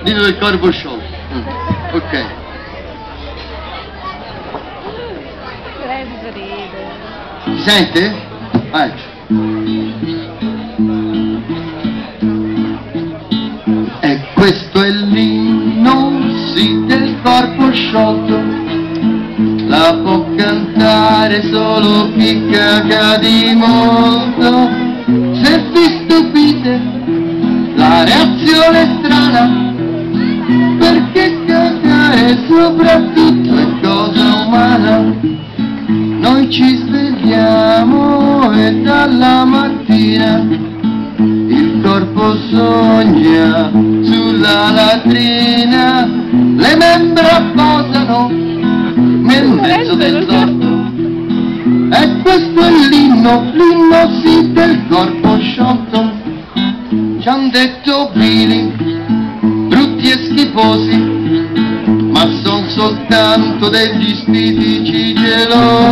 L'inno del corpo sciolto. Ok. Si sente? E questo è l'inno, sì, del corpo sciolto. La può cantare solo chi caga di molto. Se vi stupite, la reazione è strana, perché cagare soprattutto è cosa umana. Noi ci svegliamo e dalla mattina il corpo sogna sulla latrina, le membra posano nel mezzo del torto. E questo è l'inno, l'inno sì del corpo sciolto. Ci han detto vili, brutti e schifosi, ma son soltanto degli spiritici gelosi.